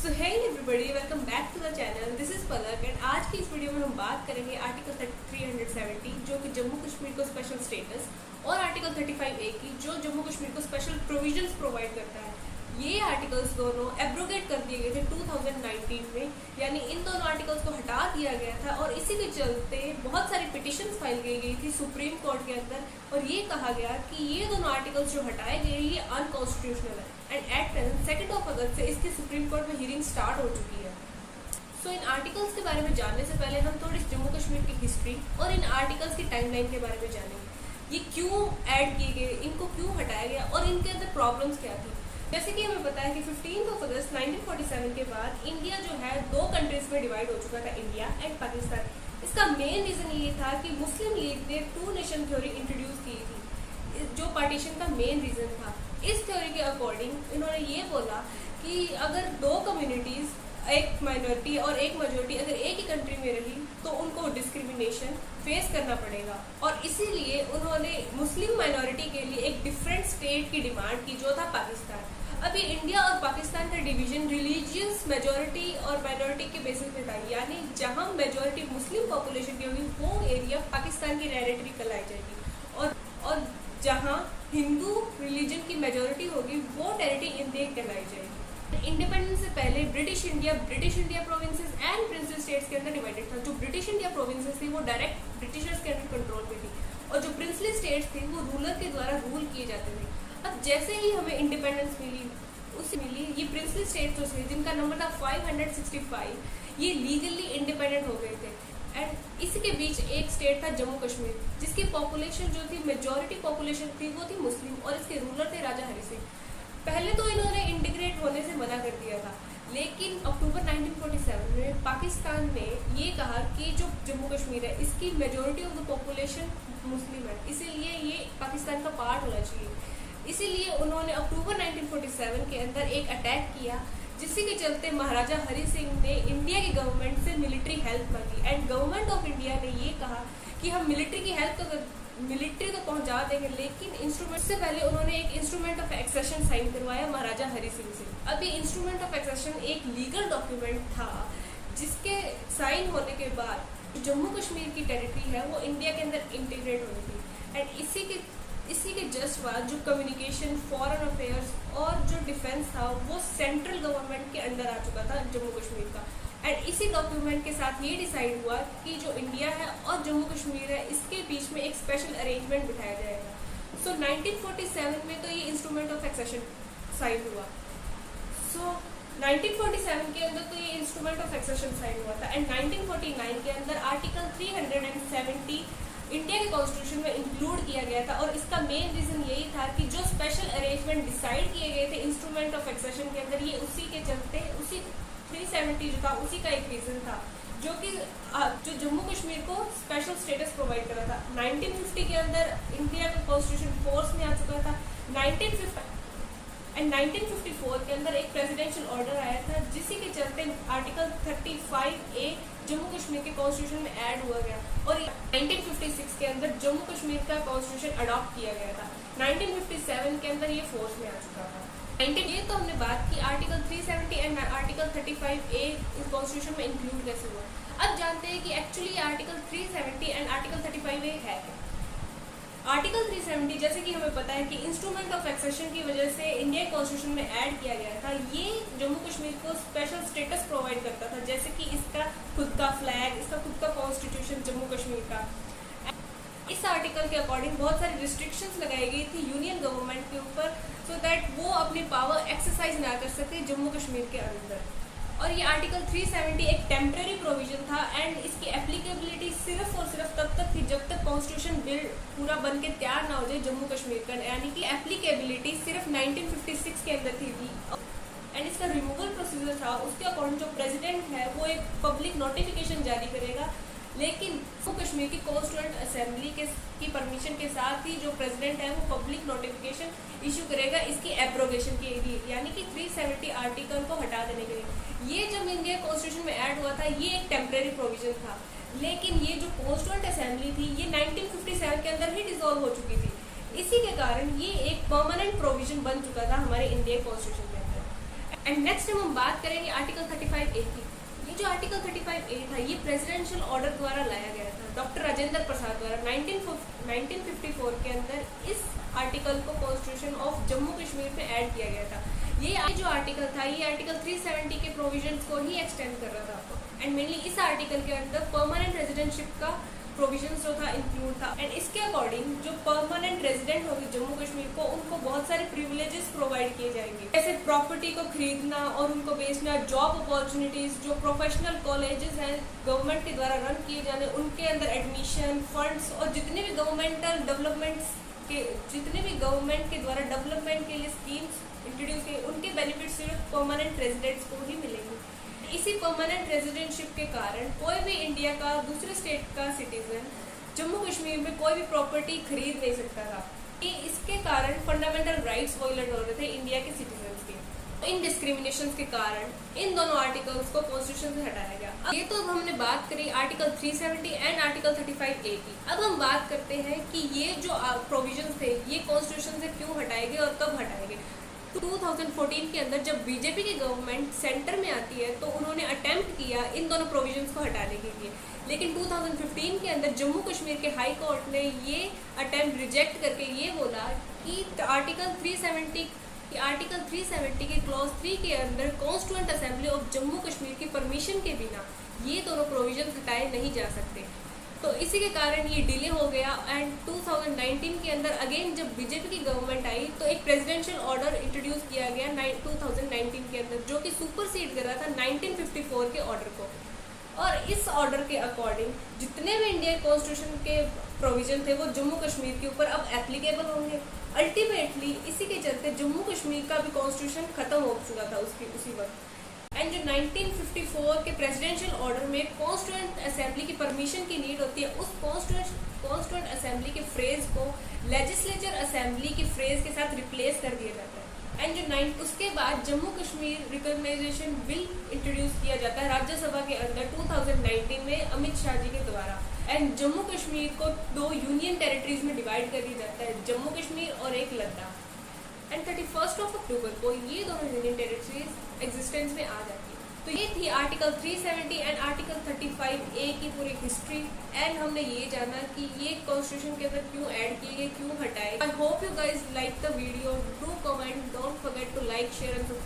So hey everybody, welcome back to the channel. This is Palak and आज की इस video में हम बात करेंगे आर्टिकल 370 जो कि जम्मू कश्मीर को स्पेशल स्टेटस और आर्टिकल 35A की जो जम्मू कश्मीर को स्पेशल प्रोविजंस प्रोवाइड करता है। ये आर्टिकल्स दोनों एब्रोगेट कर दिए गए थे 2019 में, यानी इन दोनों आर्टिकल्स को हटा दिया गया था और इसी के चलते बहुत सारी पिटिशंस फाइल की गई थी सुप्रीम कोर्ट के अंदर और ये कहा गया कि ये दोनों आर्टिकल्स जो हटाए गए ये अनकॉन्स्टिट्यूशनल है एंड एट प्रेजेंट 2 अगस्त से इसकी सुप्रीम कोर्ट में हियरिंग स्टार्ट हो चुकी है। सो इन आर्टिकल्स के बारे में जानने से पहले हम थोड़ी जम्मू कश्मीर की हिस्ट्री और इन आर्टिकल्स की टाइमलाइन के बारे में जानेंगे। ये क्यों ऐड किए गए, इनको क्यों हटाया गया और इनके अंदर प्रॉब्लम्स क्या थी। जैसे कि हमें पता है कि 15 अगस्त 1947 के बाद इंडिया जो है 2 कंट्रीज में डिवाइड हो चुका था, इंडिया एंड पाकिस्तान। इसका मेन रीजन ये था कि मुस्लिम लीग ने 2 नेशन थ्योरी इंट्रोड्यूस की थी, जो पार्टीशन का मेन रीजन था। इस थ्योरी के अकॉर्डिंग इन्होंने ये बोला कि अगर 2 कम्युनिटीज, एक माइनॉरिटी और एक मेजॉरिटी अगर एक ही कंट्री में रही तो उनको डिस्क्रिमिनेशन फेस करना पड़ेगा और इसीलिए उन्होंने मुस्लिम माइनॉरिटी के लिए एक डिफरेंट स्टेट की डिमांड की जो था पाकिस्तान। अभी इंडिया और पाकिस्तान का डिवीजन रिलीजियस मेजॉरिटी और माइनॉरिटी के बेसिस पे था, यानी जहां मेजॉरिटी मुस्लिम पॉपुलेशन की होगी वो एरिया पाकिस्तान की टेरिटरी कहलाई जाएगी और जहां हिंदू रिलीजन की मेजॉरिटी होगी वो टेरिटरी इंडिया कहलाई जाएगी। इंडिपेंडेंस से पहले British India provinces and princess states के अंदर डिवाइडेड था। जो ब्रिटिश इंडिया प्रोविंसेस थी वो डायरेक्ट ब्रिटिशर्स के अंडर कंट्रोल में थी और जो प्रिंसली स्टेट्स थी वो रूलर के द्वारा रूल किए जाते थे। अब जैसे ही हमें इंडिपेंडेंस मिली ये प्रिंसली स्टेट्स जो थे जिनका नंबर था 565, ये लीगली इंडिपेंडेंट हो गए थे एंड इसी के बीच एक स्टेट था जम्मू कश्मीर जिसकी पॉपुलेशन जो थी मेजॉरिटी पॉपुलेशन थी वो थी मुस्लिम और इसके रूलर थे राजा हरि सिंह। पहले तो इन्होंने इंटीग्रेट होने से मना कर दिया था, लेकिन अक्टूबर 1947 में पाकिस्तान ने ये कहा कि जो जम्मू कश्मीर है इसकी मेजॉरिटी ऑफ द पॉपुलेशन मुस्लिम है, इसीलिए ये पाकिस्तान का पार्ट होना चाहिए। इसीलिए उन्होंने अक्टूबर 1947 के अंदर एक अटैक किया जिसके के चलते महाराजा हरि सिंह ने इंडिया की गवर्नमेंट से मिलिट्री हेल्प मांगी एंड गवर्नमेंट ऑफ इंडिया ने ये कहा कि हम मिलिट्री की हेल्प तो पहुंचा देंगे, लेकिन इंस्ट्रूमेंट से पहले उन्होंने एक इंस्ट्रूमेंट ऑफ एक्सेशन साइन करवाया महाराजा हरि सिंह से। अभी इंस्ट्रूमेंट ऑफ एक्सेशन एक लीगल डॉक्यूमेंट था जिसके साइन होने के बाद जम्मू कश्मीर की टेरिटरी है वो इंडिया के अंदर इंटीग्रेट होनी थी एंड इसी के जस्ट बाद जो कम्युनिकेशन, फॉरेन अफेयर्स और जो डिफेंस था वो सेंट्रल गवर्नमेंट के अंडर आ चुका था जम्मू कश्मीर का एंड इसी डॉक्यूमेंट के साथ ये डिसाइड हुआ कि जो इंडिया है और जम्मू कश्मीर है इसके बीच में एक स्पेशल अरेंजमेंट बिठाया जाएगा। सो 1947 में तो ये इंस्ट्रूमेंट ऑफ एक्सेशन साइन हुआ। सो 1947 के अंदर तो ये इंस्ट्रूमेंट ऑफ एक्सेशन साइन हुआ था एंड 1949 के अंदर आर्टिकल 370 इंडिया के कॉन्स्टिट्यूशन में इंक्लूड किया गया था और इसका मेन रीजन यही था कि जो स्पेशल अरेंजमेंट डिसाइड किए गए थे इंस्ट्रूमेंट ऑफ एक्सेशन के अंदर ये उसी के चलते उसी 370 जो था उसी का एक रीजन था जो कि जो जम्मू कश्मीर को स्पेशल स्टेटस प्रोवाइड करा था। 1950 के अंदर इंडिया का कॉन्स्टिट्यूशन फोर्स में आ चुका था 1954 के अंदर एक प्रेसिडेंशियल ऑर्डर आया था जिसी के चलते आर्टिकल 35A जम्मू कश्मीर के कॉन्स्टिट्यूशन में ऐड हुआ गया और 1956 के अंदर जम्मू कश्मीर का कॉन्स्टिट्यूशन अडॉप्ट किया गया था। 1957 के अंदर ये फोर्स में आ चुका था। ये तो हमने बात की आर्टिकल 370 एंड आर्टिकल 35A इस कॉन्स्टिट्यूशन में इंक्लूड कैसे हुआ। अब जानते हैं कि actually article 370 and article 35A है क्या। आर्टिकल 370 जैसे कि हमें पता है कि इंस्ट्रूमेंट ऑफ एक्सेशन की वजह से इंडिया कॉन्स्टिट्यूशन में ऐड किया गया था। ये जम्मू कश्मीर को स्पेशल स्टेटस प्रोवाइड करता था, जैसे कि इसका खुद का फ्लैग, इसका खुद का कॉन्स्टिट्यूशन जम्मू कश्मीर का। इस आर्टिकल के अकॉर्डिंग बहुत सारी रिस्ट्रिक्शंस लगाई गई थी यूनियन गवर्नमेंट के ऊपर सो दैट वो अपनी पावर एक्सरसाइज ना कर सके जम्मू कश्मीर के अंदर। और ये आर्टिकल 370 एक टेम्पररी प्रोविजन था एंड इसकी एप्लीकेबिलिटी सिर्फ और सिर्फ तब तक थी जब तक कॉन्स्टिट्यूशन बिल पूरा बन के तैयार ना हो जाए जम्मू कश्मीर का, यानी कि एप्लीकेबिलिटी सिर्फ 1956 के अंदर थी एंड इसका रिमूवल प्रोसीजर था उसके अकॉर्डिंग जो प्रेसिडेंट है वो एक पब्लिक नोटिफिकेशन जारी करेगा, लेकिन जम्मू कश्मीर की कॉन्स्टिट्यूएंट असेंबली की परमिशन के साथ ही जो प्रेसिडेंट है वो पब्लिक नोटिफिकेशन इशू करेगा इसकी एब्रोगेशन के लिए, यानी कि 370 आर्टिकल को हटा देने के लिए। ये जब इंडिया कॉन्स्टिट्यूशन में ऐड हुआ था ये एक टेम्परेरी प्रोविजन था, लेकिन ये जो कॉन्स्टिट्यूएंट असेंबली थी ये 1957 के अंदर ही डिसॉल्व हो चुकी थी। इसी के कारण ये एक परमानेंट प्रोविजन बन चुका था हमारे इंडिया कॉन्स्टिट्यूशन के अंदर। एंड नेक्स्ट हम बात करेंगे आर्टिकल 35A की। ये जो आर्टिकल 35A था ये प्रेसिडेंशियल ऑर्डर द्वारा लाया गया था डॉक्टर राजेंद्र प्रसाद द्वारा 1954 के अंदर। इस आर्टिकल को कॉन्स्टिट्यूशन ऑफ जम्मू कश्मीर में ऐड किया गया था। ये जो आर्टिकल था ये आर्टिकल 370 के प्रोविजंस को ही एक्सटेंड कर रहा था एंड मेनली इस आर्टिकल के अंदर परमानेंट रेजिडेंटशिप का प्रोविजंस जो था इंक्लूड था। एंड इसके अकॉर्डिंग जो परमानेंट रेजिडेंट होगी जम्मू कश्मीर को उनको बहुत सारे प्रिविलेजेस प्रोवाइड किए जाएंगे, जैसे प्रॉपर्टी को खरीदना और उनको बेचना, जॉब अपॉर्चुनिटीज, जो प्रोफेशनल कॉलेजेस हैं गवर्नमेंट के द्वारा रन किए जाने उनके अंदर एडमिशन, फंड्स और जितने भी गवर्नमेंट के द्वारा डेवलपमेंट के लिए स्कीम्स इंट्रोड्यूस किए उनके बेनिफिट सिर्फ परमानेंट रेजिडेंट्स को ही मिलेंगे। इसी परमानेंट रेजिडेंटशिप के कारण कोई भी इंडिया का दूसरे स्टेट का सिटीजन जम्मू कश्मीर में कोई भी प्रॉपर्टी खरीद नहीं सकता था। ये इसके कारण फंडामेंटल राइट्स वायलेट हो रहे थे इंडिया के सिटीजन्स के। इन डिस्क्रिमिनेशन के कारण इन दोनों आर्टिकल्स को कॉन्स्टिट्यूशन से हटाया गया। अब ये तो हमने बात करी आर्टिकल 370 एंड आर्टिकल 35A की। अब हम बात करते हैं कि ये जो प्रोविजंस थे ये कॉन्स्टिट्यूशन से क्यों हटाए गए और कब हटाए गए। 2014 के अंदर जब बीजेपी की गवर्नमेंट सेंटर में आती है तो उन्होंने अटेम्प्ट किया इन दोनों प्रोविजंस को हटाने के लिए, लेकिन 2015 के अंदर जम्मू कश्मीर के हाई कोर्ट ने ये अटेम्प्ट रिजेक्ट करके ये बोला कि आर्टिकल 370 के क्लॉज 3 के अंदर constituent assembly of Jammu Kashmir की परमिशन के बिना ये दोनों प्रोविजन हटाए नहीं जा सकते। तो इसी के कारण ये डिले हो गया एंड 2019 के अंदर अगेन जब बीजेपी की गवर्नमेंट आई तो एक प्रेसिडेंशियल ऑर्डर इंट्रोड्यूस किया गया 2019 के अंदर जो कि सुपरसीड कर रहा था 1954 के ऑर्डर को। और इस ऑर्डर के अकॉर्डिंग जितने भी इंडियन कॉन्स्टिट्यूशन के प्रोविजन थे वो जम्मू कश्मीर के ऊपर अब एप्लीकेबल होंगे। अल्टीमेटली इसी के चलते जम्मू कश्मीर का भी कॉन्स्टिट्यूशन खत्म हो चुका था उसी वक्त। एंड जो 1954 के प्रेसिडेंशियल ऑर्डर में कॉन्स्टिट्यूएंट असेंबली की परमिशन की नीड होती है, उस कॉन्स्टिट्यूएंट असेंबली के फ्रेज को लेजिस्लेचर असेंबली की फ्रेज के साथ रिप्लेस कर दिया जाता है। एंड जो उसके बाद Jammu Kashmir reorganisation bill introduce किया जाता है राज्यसभा के अंदर 2019 में अमित शाह जी के द्वारा। एंड जम्मू कश्मीर को 2 यूनियन टेरिटरीज में डिवाइड कर दिया जाता है, जम्मू कश्मीर और एक लद्दाख। एंड 31 अक्टूबर को ये दोनों यूनियन टेरिटरीज एग्जिस्टेंस में आ जाती है। तो ये थी आर्टिकल 370 एंड आर्टिकल 35A की पूरी हिस्ट्री। एंड हमने ये जाना कि ये कॉन्स्टिट्यूशन के अंदर क्यों ऐड किए गए, क्यों हटाए। I hope you guys like the video. Do comment, don't forget to like, share and